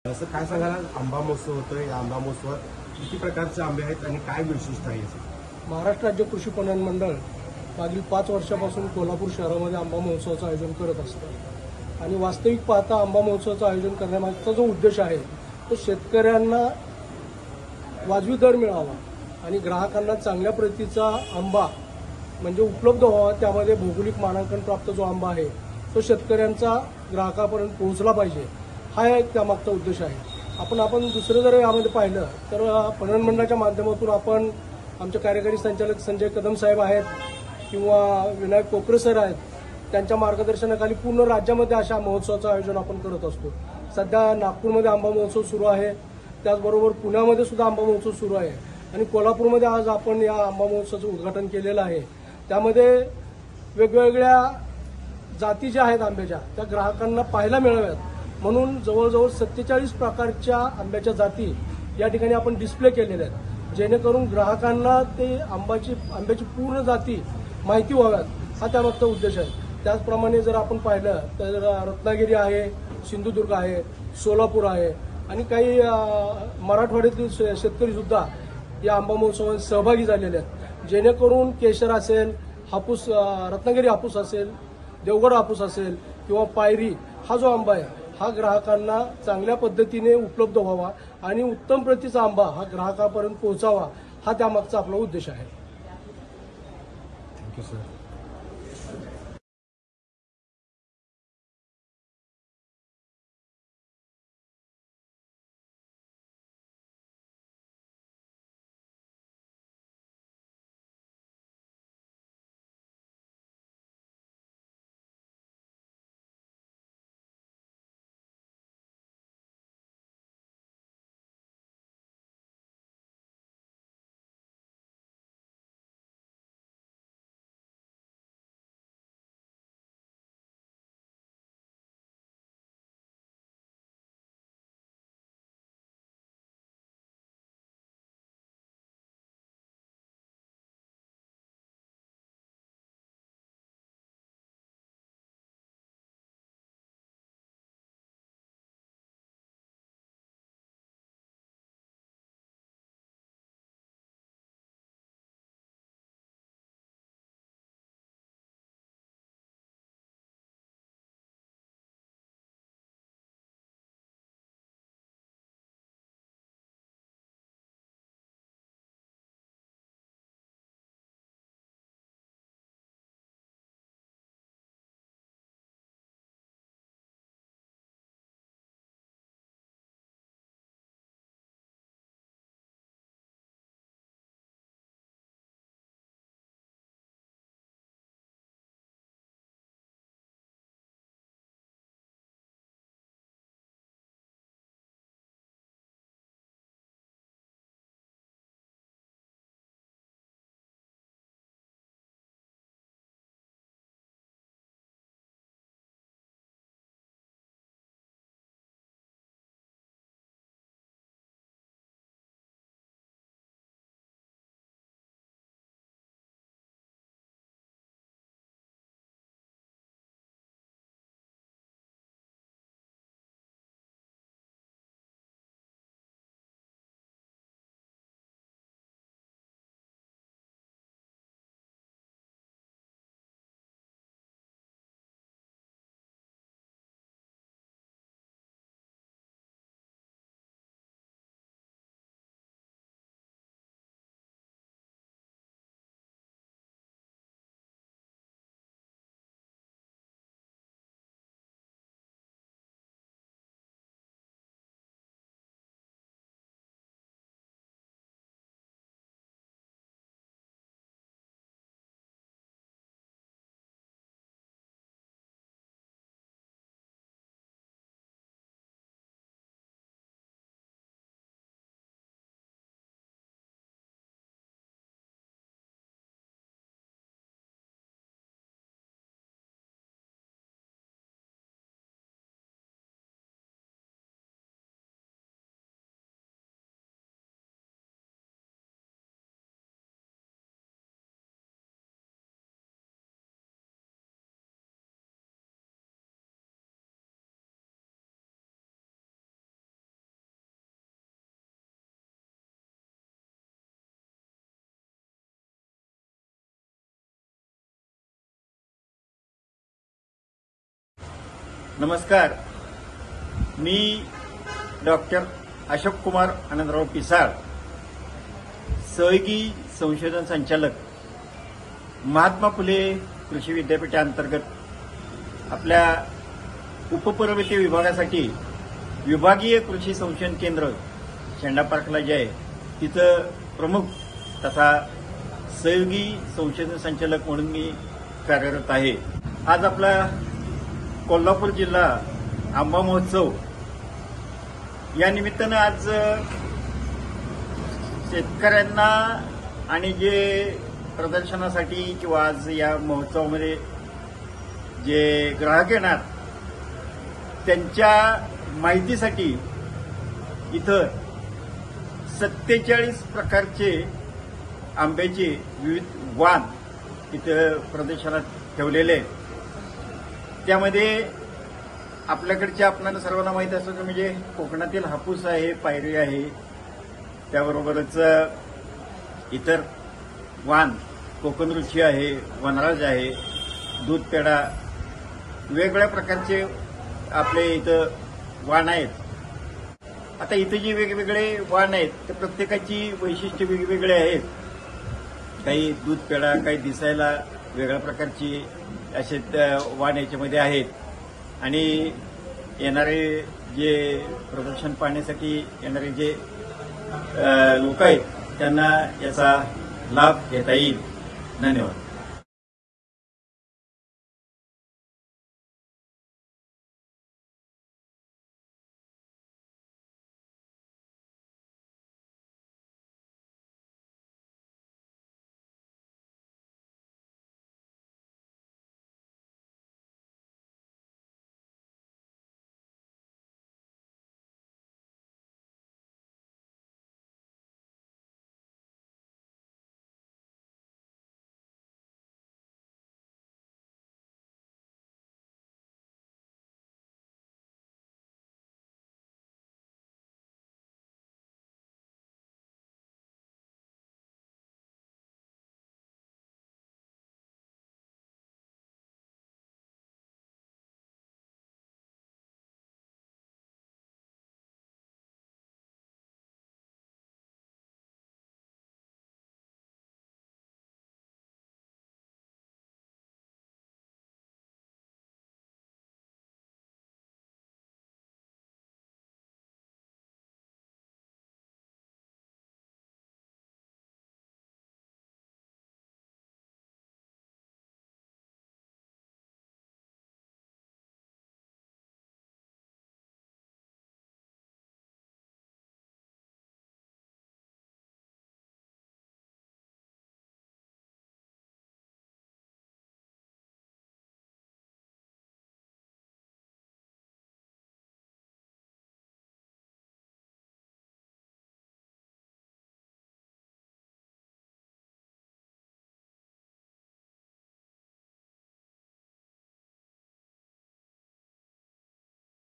असं काय सांगाल, आंबा महोत्सव होतोय, या आंबा महोत्सवात किती प्रकारचे आंबे आहेत आणि काय वैशिष्ट्य आहे याचं? महाराष्ट्र राज्य कृषी पणन मंडळ मागील 5 वर्षापासून कोल्हापूर शहरामध्ये आंबा महोत्सवाचं आयोजन करत असतं आणि वास्तविक पाहता आंबा महोत्सवाचं आयोजन करण्यामागचा जो उद्देश आहे तो शेतकऱ्यांना वाजवी दर मिळावा आणि ग्राहकांना चांगल्या प्रतीचा आंबा म्हणजे उपलब्ध व्हावा, त्यामध्ये भौगोलिक मानांकन प्राप्त जो आंबा आहे तो शेतकऱ्यांचा ग्राहकापर्यंत पोहोचला पाहिजे, हा एक त्यामागचा उद्देश आहे. आपण दुसरं जर यामध्ये पाहिलं तर पणन मंडळाच्या माध्यमातून आपण आमचे कार्यकारी संचालक संजय कदम साहेब आहेत किंवा विनायक कोकरे सर आहेत, त्यांच्या मार्गदर्शनाखाली पूर्ण राज्यामध्ये अशा महोत्सवाचं आयोजन आपण करत असतो. सध्या नागपूरमध्ये आंबा महोत्सव सुरू आहे, त्याचबरोबर पुण्यामध्ये सुद्धा आंबा महोत्सव सुरू आहे आणि कोल्हापूरमध्ये आज आपण या आंबा महोत्सवाचं उद्घाटन केलेलं आहे. त्यामध्ये वेगवेगळ्या जाती ज्या आहेत आंब्याच्या त्या ग्राहकांना पाहायला मिळाव्यात म्हणून जवळजवळ 47 प्रकारच्या आंब्याच्या जाती या ठिकाणी आपण डिस्प्ले केलेल्या आहेत, जेणेकरून ग्राहकांना ते आंब्याची पूर्ण जाती माहिती व्हाव्यात, हा त्यामागचा उद्देश आहे. त्याचप्रमाणे जर आपण पाहिलं तर रत्नागिरी आहे, सिंधुदुर्ग आहे, सोलापूर आहे आणि काही मराठवाड्यातील शेतकरी सुद्धा या आंबा महोत्सवात सहभागी झालेले आहेत, जेणेकरून केशर असेल, हापूस, रत्नागिरी हापूस असेल, देवगड हापूस असेल किंवा पायरी हा जो आंबा आहे हा ग्राहकांना चांगल्या पद्धतीने उपलब्ध व्हावा आणि उत्तम प्रतीचा आंबा हा ग्राहकापर्यंत पोहोचावा, हा त्यामागचा आपला उद्देश आहे. Thank you sir. नमस्कार. मी डॉक्टर अशोक कुमार आनंदराव पिसाळ, सहयोगी संशोधन संचालक, महात्मा फुले कृषी विद्यापीठांतर्गत आपल्या उपपर्वतीय विभागासाठी विभागीय कृषी संशोधन केंद्र शेंडा पार्कला जे आहे तिथं प्रमुख तथा सहयोगी संशोधन संचालक म्हणून मी कार्यरत आहे. आज आपला कोल्हापूर जिल्हा आंबा महोत्सव या निमित्तानं आज शेतकऱ्यांना आणि जे प्रदर्शनासाठी किंवा आज या महोत्सवामध्ये जे ग्राहक येणार त्यांच्या माहितीसाठी इथं 47 प्रकारचे आंब्याचे विविध वाण इथं प्रदर्शनात ठेवलेले आहेत. त्यामध्ये आपल्याकडच्या आपल्याला सर्वांना माहिती असतं म्हणजे कोकणातील हापूस आहे, पायरी आहे, त्याबरोबरच इतर वाण कोकण रुची आहे, वनराज आहे, दूध पेढा, वेगवेगळ्या प्रकारचे आपले इथं वाण आहेत. आता इथं जे वेगवेगळे वाण आहेत ते प्रत्येकाची वैशिष्ट्ये वेगवेगळे आहेत. काही दूध पेढा, काही दिसायला वेगळ्या प्रकारची असे वाण याच्यामध्ये आहेत. आणि येणारे जे प्रदर्शन पाहण्यासाठी येणारे जे लोक आहेत त्यांना याचा लाभ घेता येईल. धन्यवाद.